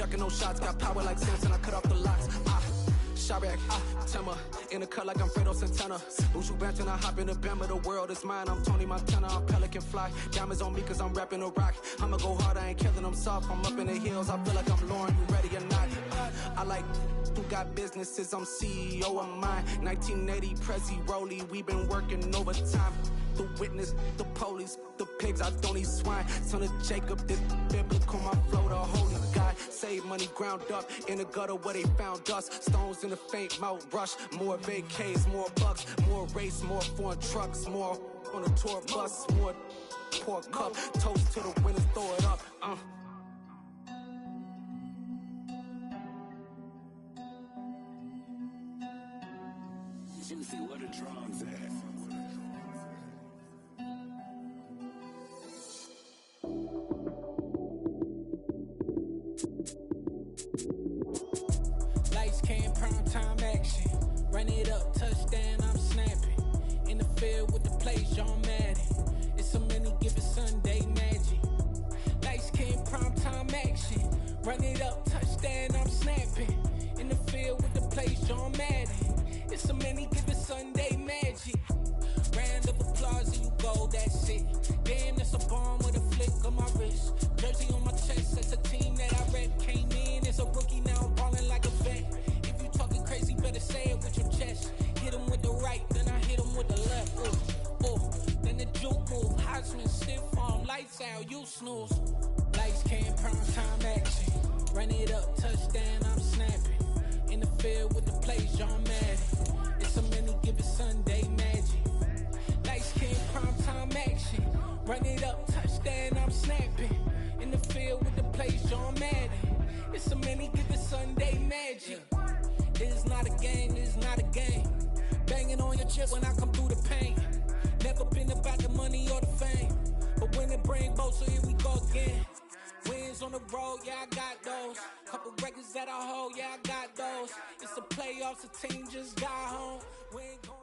ducking those shots. Got power like Samson, I cut off the locks. Chirac, Tema, in the cut like I'm Fredo Santana. Ushu Banton, I hop in the Bama, the world is mine. I'm Tony Montana, I'm Pelican Fly. Diamonds on me cause I'm rapping a rock. I'ma go hard, I ain't killing them soft. I'm up in the hills, I feel like I'm Lauren, you ready or not? I like who got businesses, I'm CEO of mine. 1980 Prezi Rolly, we been working overtime. The witness, the police, the pigs, I don't eat swine. Son of Jacob, this biblical, my flow, the holy God. Save money ground up in the gutter where they found us. Stones in the faint mouth rush. More vacays, more bucks, more race, more foreign trucks, more on the tour bus, more pour cup. Toast to the winners, throw it up. Juicy, where the drums at? Lights came, prime time action. Run it up, touchdown, I'm snapping. In the field with the plays, John Madden. It's a many given Sunday magic. Lights came, prime time action. Run it up, touchdown, I'm snapping. In the field with the plays, John Madden. It's a many given Sunday magic. Round of applause and you go, that's it. Damn, that's a bomb with a flick on my wrist. Jersey on my chest, that's a team that I rep. Came in as a rookie, now I'm balling like a vet. If you talking crazy, better say it with your chest. Hit him with the right, then I hit him with the left. Then the juke move, Heisman, stiff arm, lights out, you snooze. Lights came, prime time action. Run it up, touchdown, I'm snapping. In the field with the plays, John Madden. It's a many given Sunday magic. Lights came, prime time action. Run it up, touchdown, I'm snapping. In the field with the plays, John Madden. It's a many given Sunday magic. It is not a game, it is not a game. Banging on your chip when I come through the pain. Never been about the money or the fame. But when it bring both, so here we go again. Wins on the road, yeah, I got those. Couple records that I hold, yeah, I got those. It's the playoffs, the team just got home. We ain't going.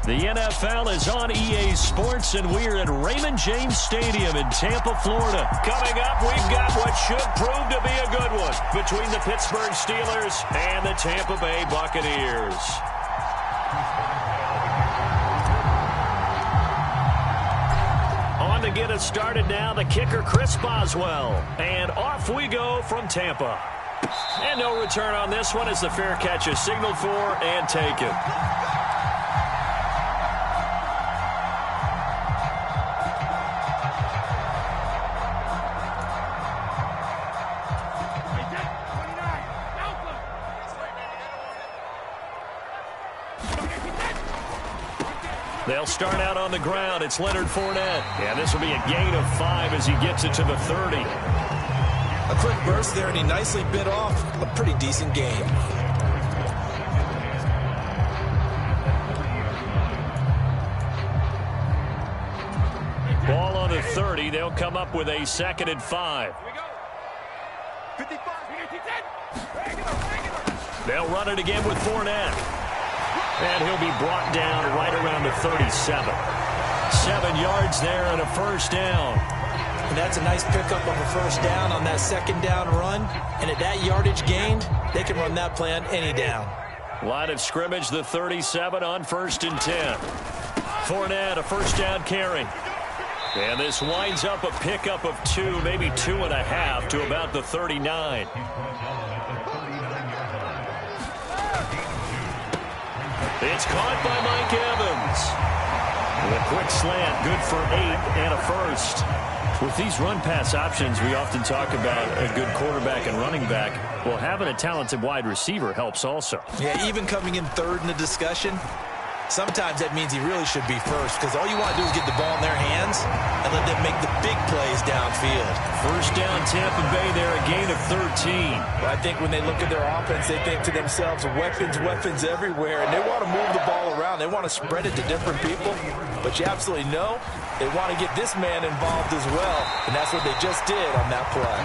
The NFL is on EA Sports, and we're at Raymond James Stadium in Tampa, Florida. Coming up, we've got what should prove to be a good one between the Pittsburgh Steelers and the Tampa Bay Buccaneers. On to get us started now, the kicker, Chris Boswell. And off we go from Tampa. And no return on this one as the fair catch is signaled for and taken. They'll start out on the ground. It's Leonard Fournette. And this will be a gain of 5 as he gets it to the 30. A quick burst there, and he nicely bit off a pretty decent gain. Ball on the 30. They'll come up with a 2nd and 5. They'll run it again with Fournette. And he'll be brought down right around the 37. 7 yards there and a first down. And that's a nice pickup of a first down on that 2nd down run. And at that yardage gained, they can run that play on any down. Line of scrimmage, the 37 on 1st and 10. Fournette, a first down carry. And this winds up a pickup of 2, maybe 2.5 to about the 39. It's caught by Mike Evans. With a quick slant, good for 8 and a first. With these run-pass options, we often talk about a good quarterback and running back. Well, having a talented wide receiver helps also. Yeah, even coming in 3rd in the discussion, sometimes that means he really should be first, because all you want to do is get the ball in their hands and let them make the big plays downfield. First down, Tampa Bay there, a gain of 13. Well, I think when they look at their offense, they think to themselves, weapons, weapons everywhere, and they want to move the ball around. They want to spread it to different people, but you absolutely know they want to get this man involved as well, and that's what they just did on that play.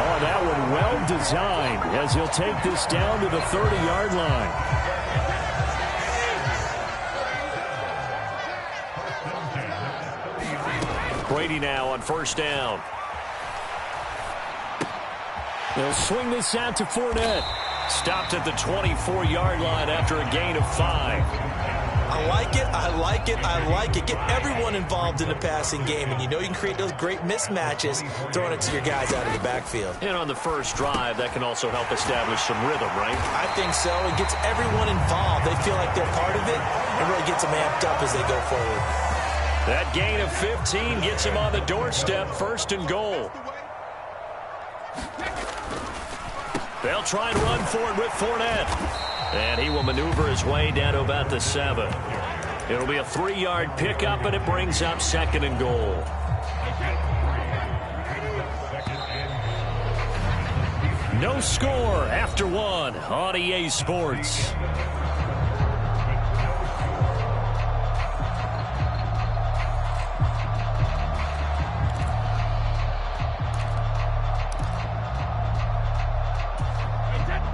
Oh, that one well designed as he'll take this down to the 30-yard line. Brady now on first down. They'll swing this out to Fournette. Stopped at the 24-yard line after a gain of 5. I like it, I like it, I like it. Get everyone involved in the passing game, and you know you can create those great mismatches throwing it to your guys out of the backfield. And on the first drive, that can also help establish some rhythm, right? I think so. It gets everyone involved. They feel like they're part of it, and really gets them amped up as they go forward. That gain of 15 gets him on the doorstep, first and goal. They'll try and run for it with Fournette. And he will maneuver his way down to about the 7. It'll be a 3-yard pickup, and it brings up second and goal. No score after 1 on EA Sports.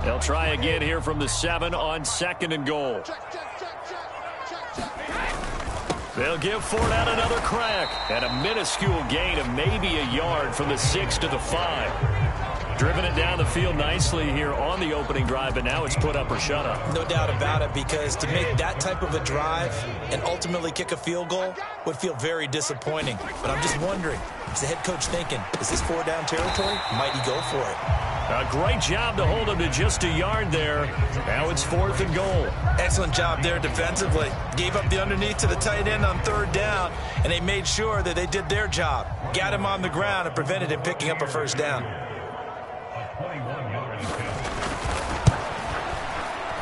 They'll try again here from the 7 on second and goal. They'll give Fournette another crack. And a minuscule gain of maybe a yard from the 6 to the 5. Driven it down the field nicely here on the opening drive, but now it's put up or shut up. No doubt about it, because to make that type of a drive and ultimately kick a field goal would feel very disappointing. But I'm just wondering, is the head coach thinking, is this 4-down territory? Might he go for it? A great job to hold him to just a yard there. Now it's 4th and goal. Excellent job there defensively. Gave up the underneath to the tight end on 3rd down, and they made sure that they did their job. Got him on the ground and prevented him picking up a first down.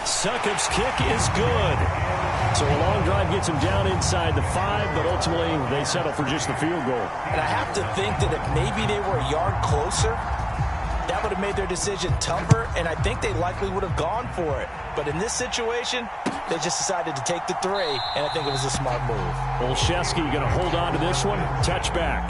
Succop's kick is good. So a long drive gets him down inside the 5, but ultimately they settle for just the field goal. And I have to think that if maybe they were a yard closer, that would have made their decision tougher, and I think they likely would have gone for it. But in this situation, they just decided to take the 3, and I think it was a smart move. Olszewski going to hold on to this one. Touchback.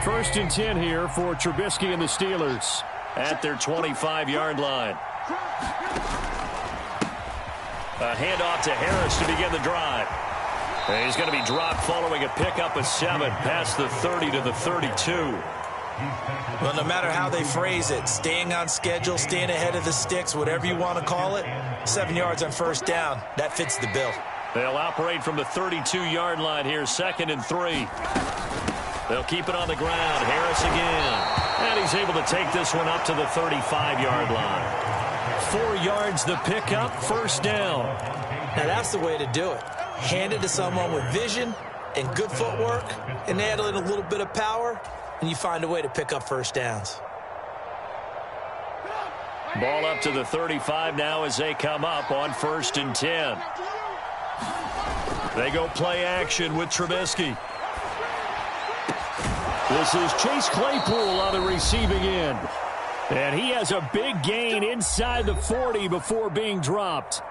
First and 10 here for Trubisky and the Steelers at their 25-yard line. A handoff to Harris to begin the drive. And he's going to be dropped following a pickup of 7 past the 30 to the 32. Well, no matter how they phrase it, staying on schedule, staying ahead of the sticks, whatever you want to call it, 7 yards on first down, that fits the bill. They'll operate from the 32-yard line here, 2nd and 3. They'll keep it on the ground. Harris again. And he's able to take this one up to the 35-yard line. 4 yards the pickup, first down. Now that's the way to do it. Hand it to someone with vision and good footwork, and add in a little bit of power, and you find a way to pick up first downs. Ball up to the 35 now as they come up on 1st and 10. They go play action with Trubisky. This is Chase Claypool on the receiving end. And he has a big gain inside the 40 before being dropped.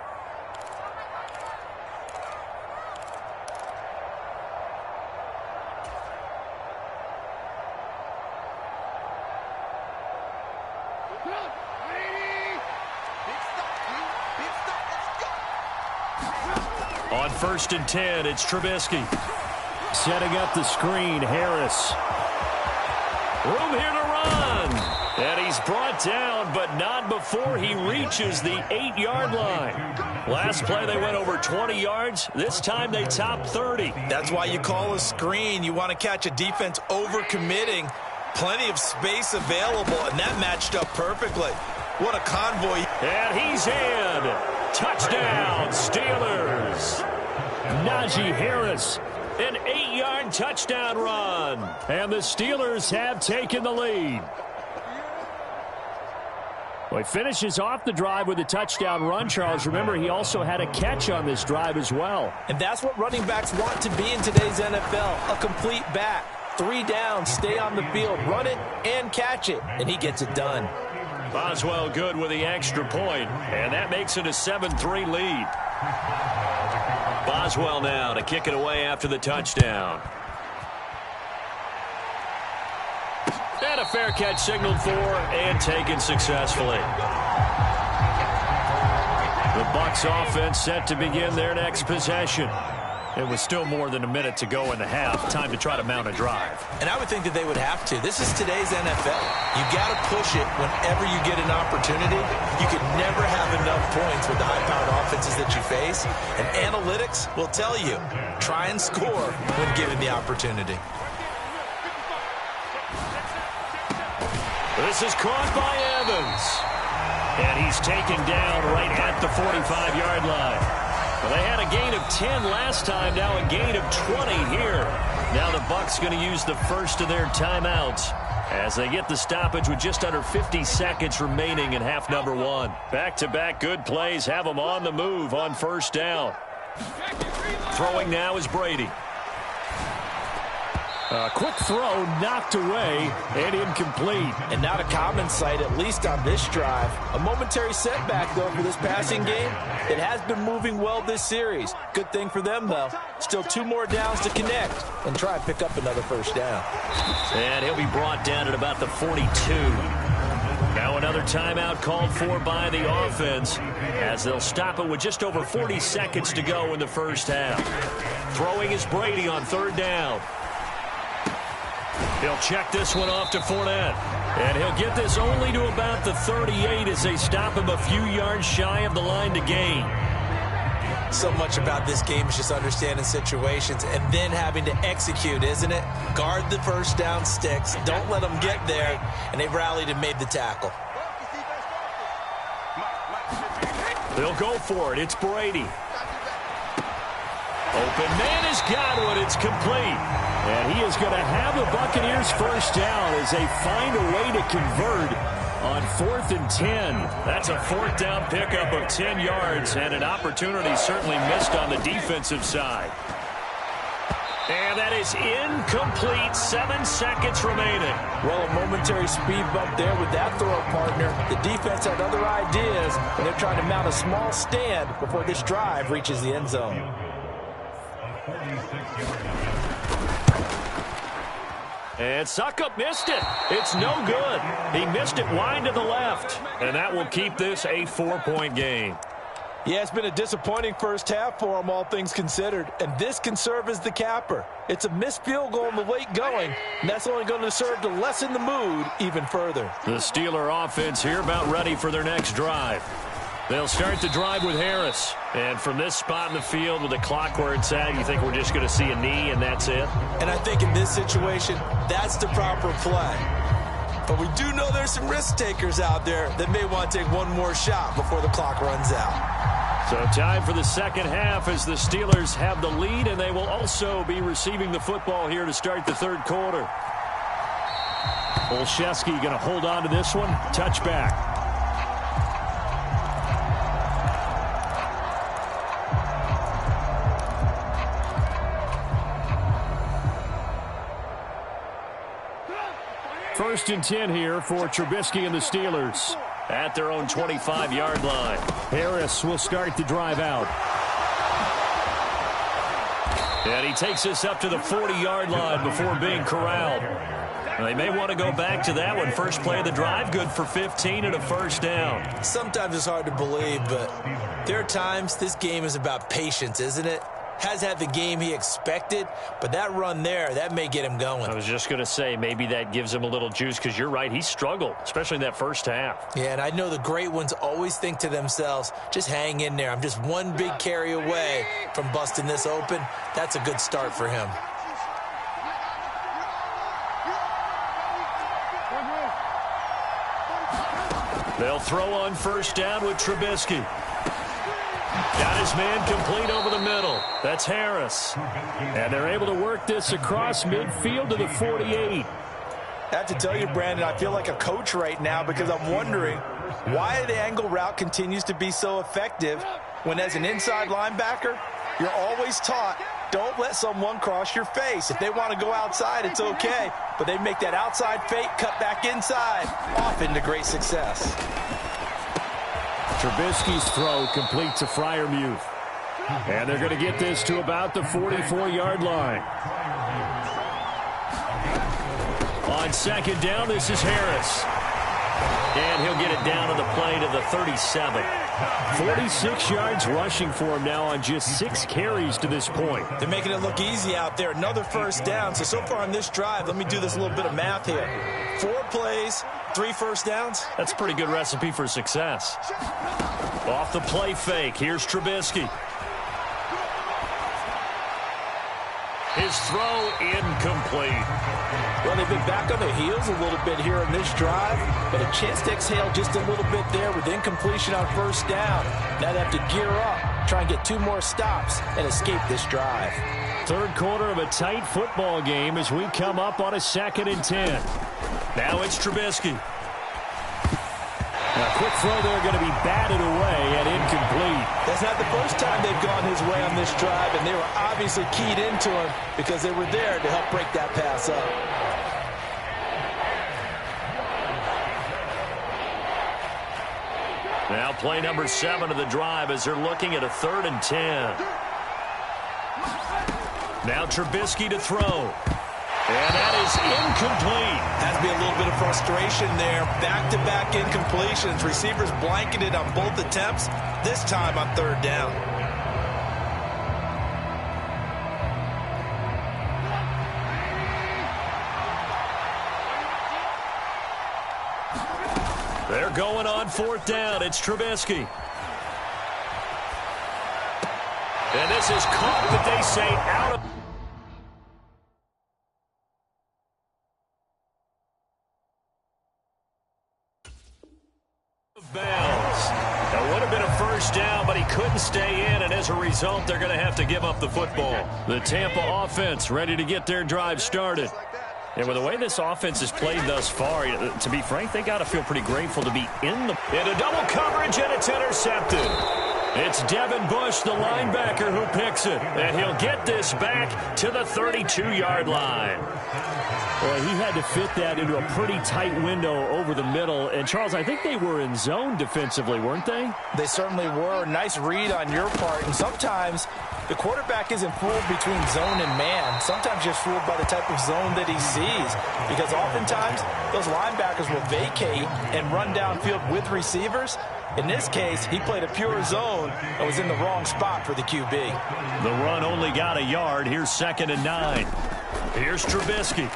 On 1st and 10, it's Trubisky. Setting up the screen, Harris. Room here to run. And he's brought down, but not before he reaches the 8-yard line. Last play, they went over 20 yards. This time, they topped 30. That's why you call a screen. You want to catch a defense over-committing. Plenty of space available, and that matched up perfectly. What a convoy. And he's in. Touchdown, Steelers. Najee Harris. An 8-yard touchdown run. And the Steelers have taken the lead. Well, he finishes off the drive with a touchdown run, Charles. Remember, he also had a catch on this drive as well. And that's what running backs want to be in today's NFL, a complete back. 3 downs, stay on the field, run it, and catch it. And he gets it done. Boswell good with the extra point, and that makes it a 7-3 lead. Boswell now to kick it away after the touchdown. And a fair catch signaled for and taken successfully. The Bucs offense set to begin their next possession. It was still more than a minute to go in the half. Time to try to mount a drive. And I would think that they would have to. This is today's NFL. You got to push it whenever you get an opportunity. You can never have enough points with the high-powered offenses that you face. And analytics will tell you, try and score when given the opportunity. This is caught by Evans. And he's taken down right at the 45-yard line. Well, they had a gain of 10 last time, now a gain of 20 here. Now the Bucs going to use the first of their timeouts as they get the stoppage with just under 50 seconds remaining in half number one. Back-to-back good plays have them on the move on first down. Throwing now is Brady. A quick throw knocked away and incomplete. And not a common sight, at least on this drive. A momentary setback, though, for this passing game. It has been moving well this series. Good thing for them, though. Still 2 more downs to connect and try and pick up another first down. And he'll be brought down at about the 42. Now another timeout called for by the offense as they'll stop it with just over 40 seconds to go in the first half. Throwing is Brady on third down. He'll check this one off to Fournette. And he'll get this only to about the 38 as they stop him a few yards shy of the line to gain. So much about this game is just understanding situations and then having to execute, isn't it? Guard the first down sticks. Don't let them get there. And they've rallied and made the tackle. They'll go for it. It's Brady. Open man has got one. It's complete. And he is going to have the Buccaneers first down as they find a way to convert on 4th and 10. That's a 4th down pickup of 10 yards and an opportunity certainly missed on the defensive side. And that is incomplete. 7 seconds remaining. Well, a momentary speed bump there with that throw partner. The defense had other ideas, and they're trying to mount a small stand before this drive reaches the end zone. And Suckup missed it. It's no good. He missed it wide to the left. And that will keep this a 4-point game. Yeah, it's been a disappointing first half for them, all things considered. And this can serve as the capper. It's a missed field goal in the late going, and that's only going to serve to lessen the mood even further. The Steeler offense here about ready for their next drive. They'll start the drive with Harris. And from this spot in the field with the clock where it's at, you think we're just going to see a knee and that's it? And I think in this situation, that's the proper play. But we do know there's some risk takers out there that may want to take one more shot before the clock runs out. So time for the second half as the Steelers have the lead, and they will also be receiving the football here to start the third quarter. Olszewski going to hold on to this one. Touchback. First and 10 here for Trubisky and the Steelers at their own 25-yard line. Harris will start the drive out. And he takes us up to the 40-yard line before being corralled. They may want to go back to that one. First play of the drive, good for 15 and a first down. Sometimes it's hard to believe, but there are times this game is about patience, isn't it? Has had the game he expected, but that run there, that may get him going. I was just going to say, maybe that gives him a little juice, because you're right, he struggled, especially in that first half. Yeah, and I know the great ones always think to themselves, just hang in there. I'm just one big carry away from busting this open. That's a good start for him. They'll throw on first down with Trubisky. Got his man complete over the middle. That's Harris. And they're able to work this across midfield to the 48. I have to tell you, Brandon, I feel like a coach right now because I'm wondering why the angle route continues to be so effective when as an inside linebacker, you're always taught, don't let someone cross your face. If they want to go outside, it's okay. But they make that outside fake, cut back inside, often to great success. Trubisky's throw complete to Freiermuth. And they're going to get this to about the 44-yard line. On On second down, this is Harris. And he'll get it down to the play to the 37. 46 yards rushing for him now on just 6 carries to this point. They're making it look easy out there. Another first down. So far on this drive, let me do this little bit of math here. 4 plays, 3 first downs. That's a pretty good recipe for success. Off the play fake, here's Trubisky. His throw incomplete. Well, they've been back on their heels a little bit here in this drive, but a chance to exhale just a little bit there with incompletion on first down. Now they have to gear up, try and get 2 more stops, and escape this drive. Third quarter of a tight football game as we come up on a 2nd and 10. Now it's Trubisky. A quick throw there going to be batted away and incomplete. That's not the first time they've gone his way on this drive, and they were obviously keyed into him because they were there to help break that pass up. Now play number 7 of the drive as they're looking at a 3rd and 10. Now Trubisky to throw. And that is incomplete. Has to be a little bit of frustration there. Back-to-back incompletions. Receivers blanketed on both attempts, this time on 3rd down. They're going on 4th down. It's Trubisky. And this is caught, but they say out of bounds. That would have been a first down, but he couldn't stay in, and as a result, they're going to have to give up the football. The Tampa offense ready to get their drive started. And with the way this offense has played thus far, to be frank, they got to feel pretty grateful to be into double coverage, and it's intercepted. It's Devin Bush, the linebacker, who picks it. And he'll get this back to the 32-yard line. Well, he had to fit that into a pretty tight window over the middle. And, Charles, I think they were in zone defensively, weren't they? They certainly were. Nice read on your part. And sometimes the quarterback isn't fooled between zone and man. Sometimes just fooled by the type of zone that he sees. Because oftentimes those linebackers will vacate and run downfield with receivers. In this case, he played a pure zone and was in the wrong spot for the QB. The run only got a yard. Here's 2nd and 9. Here's Trubisky.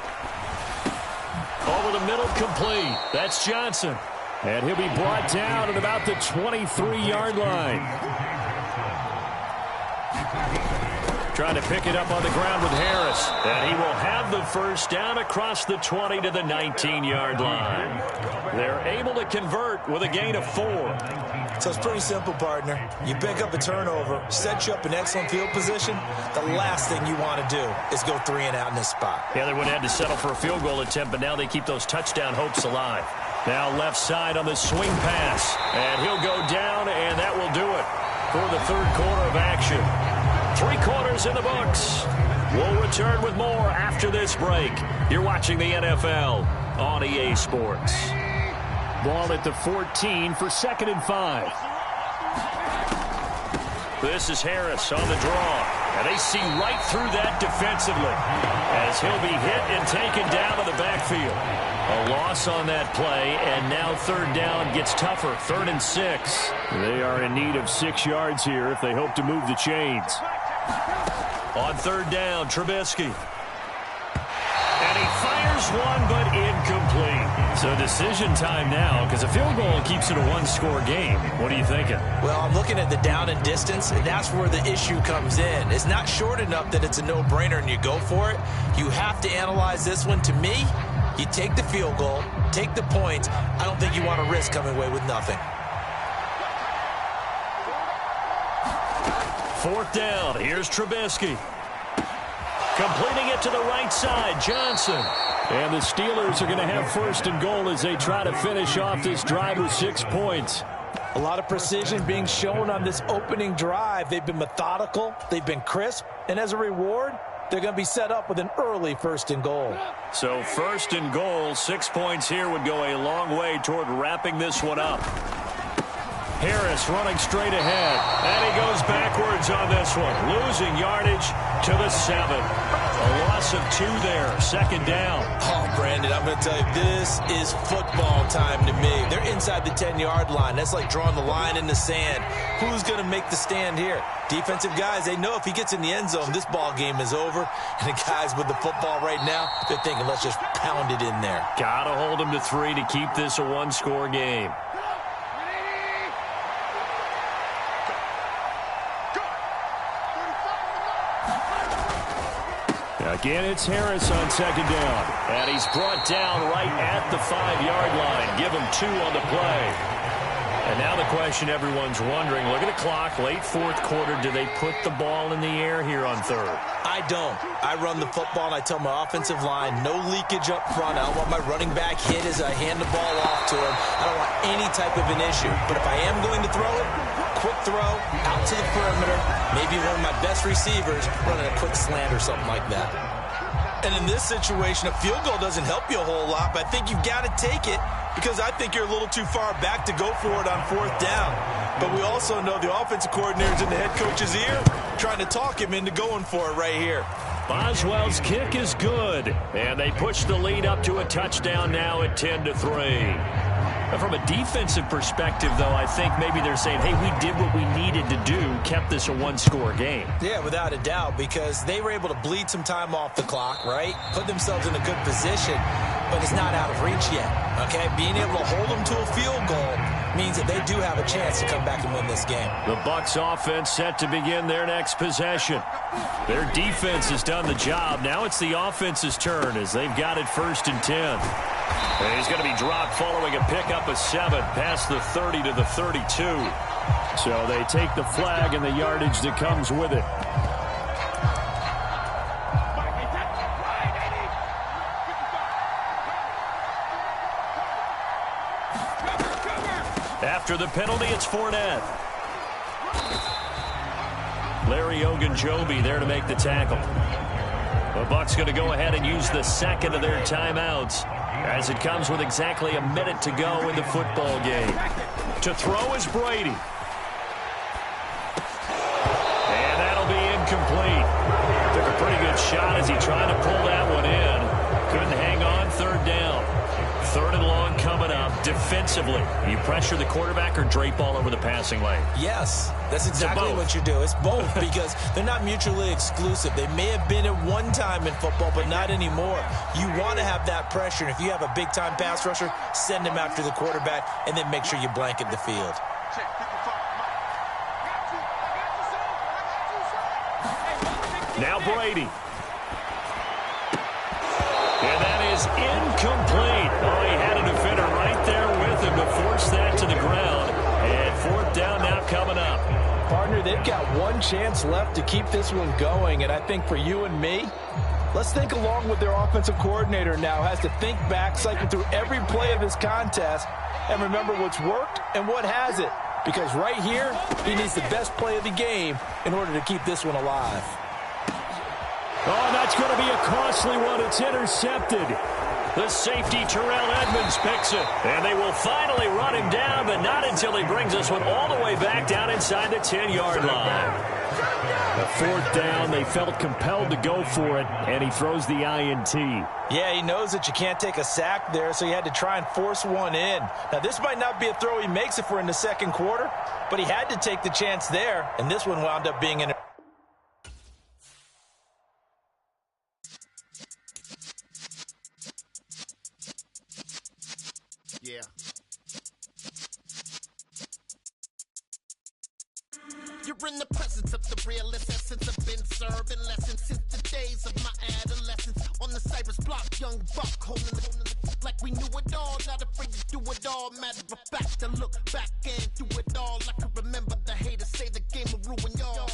Over the middle, complete. That's Johnson. And he'll be brought down at about the 23-yard line. Trying to pick it up on the ground with Harris. And he will have the first down across the 20 to the 19-yard line. They're able to convert with a gain of 4. So it's pretty simple, partner. You pick up a turnover, set you up in excellent field position. The last thing you want to do is go 3 and out in this spot. Yeah, they would have had to settle for a field goal attempt, but now they keep those touchdown hopes alive. Now left side on the swing pass. And he'll go down, and that will do it for the 3rd quarter of action. 3 quarters in the books. We'll return with more after this break. You're watching the NFL on EA Sports. Ball at the 14 for 2nd and 5. This is Harris on the draw. And they see right through that defensively as he'll be hit and taken down to the backfield. A loss on that play, and now 3rd down gets tougher. 3rd and 6. They are in need of 6 yards here if they hope to move the chains. On 3rd down, Trubisky. And he fires one, but incomplete. So decision time now, because a field goal keeps it a 1-score game. What are you thinking? Well, I'm looking at the down and distance, and that's where the issue comes in. It's not short enough that it's a no-brainer and you go for it. You have to analyze this one. To me, you take the field goal, take the points. I don't think you want to risk coming away with nothing. 4th down. Here's Trubisky. Completing it to the right side, Johnson. And the Steelers are going to have 1st and goal as they try to finish off this drive with 6 points. A lot of precision being shown on this opening drive. They've been methodical. They've been crisp. And as a reward, they're going to be set up with an early 1st and goal. So 1st and goal, 6 points here would go a long way toward wrapping this one up. Harris running straight ahead, and he goes backwards on this one, losing yardage to the 7. A loss of 2 there, 2nd down. Oh, Brandon, I'm going to tell you, this is football time to me. They're inside the 10-yard line. That's like drawing the line in the sand. Who's going to make the stand here? Defensive guys, they know if he gets in the end zone, this ball game is over. And the guys with the football right now, they're thinking, let's just pound it in there. Got to hold him to 3 to keep this a one-score game. Again, it's Harris on 2nd down. And he's brought down right at the 5-yard line. Give him 2 on the play. And now the question everyone's wondering, look at the clock, late 4th quarter, do they put the ball in the air here on 3rd? I don't. I run the football, and I tell my offensive line, no leakage up front. I don't want my running back hit as I hand the ball off to him. I don't want any type of an issue. But if I am going to throw it, quick throw, out to the perimeter, maybe one of my best receivers running a quick slant or something like that. And in this situation, a field goal doesn't help you a whole lot, but I think you've got to take it because I think you're a little too far back to go for it on 4th down. But we also know the offensive coordinator's in the head coach's ear trying to talk him into going for it right here. Boswell's kick is good, and they push the lead up to a touchdown now at 10-3. From a defensive perspective, though, I think maybe they're saying, hey, we did what we needed to do, kept this a one-score game. Yeah, without a doubt, because they were able to bleed some time off the clock, right? Put themselves in a good position, but it's not out of reach yet, okay? Being able to hold them to a field goal means that they do have a chance to come back and win this game. The Bucs offense set to begin their next possession. Their defense has done the job. Now it's the offense's turn as they've got it 1st and 10. And he's going to be dropped following a pickup of 7 past the 30 to the 32. So they take the flag and the yardage that comes with it. After the penalty, it's Fournette. Larry Ogunjobi there to make the tackle. The Bucs going to go ahead and use the 2nd of their timeouts as it comes with exactly a minute to go in the football game. To throw is Brady. And that'll be incomplete. Took a pretty good shot as he tried to pull that one in. Couldn't hang on, 3rd down. 3rd and long coming up. Defensively, you pressure the quarterback or drape all over the passing lane? Yes, that's exactly what you do. It's both because they're not mutually exclusive. They may have been at one time in football, but not anymore. You want to have that pressure. And if you have a big-time pass rusher, send him after the quarterback and then make sure you blanket the field. Now Brady. And that is incomplete. Oh, he had a defender right there with him to force that to the ground. And 4th down now coming up. Partner, they've got one chance left to keep this one going. And I think for you and me, let's think along with their offensive coordinator now. Has to think back, cycle through every play of this contest, and remember what's worked and what hasn't. Because right here, he needs the best play of the game in order to keep this one alive. Oh, that's going to be a costly one. It's intercepted. The safety, Terrell Edmonds, picks it. And they will finally run him down, but not until he brings this one all the way back down inside the 10-yard line. The 4th down, they felt compelled to go for it, and he throws the INT. Yeah, he knows that you can't take a sack there, so he had to try and force one in. Now, this might not be a throw he makes if we're in the 2nd quarter, but he had to take the chance there, and this one wound up being an Yeah. You're in the presence of the realest essence. I've been serving lessons since the days of my adolescence. On the Cypress block, young buck holding the like we knew it all. Not afraid to do it all. Matter of fact, to look back and do it all. I can remember the haters say the game will ruin y'all.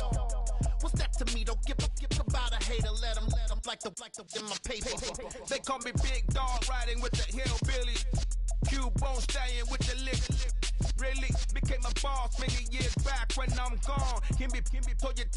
What's that to me? Don't give about a hater. Let them like the in my paper. They call me Big Dog, riding with the hillbillies. Q-Bone staying with the lick. Really became a boss many years back when I'm gone. Can be told your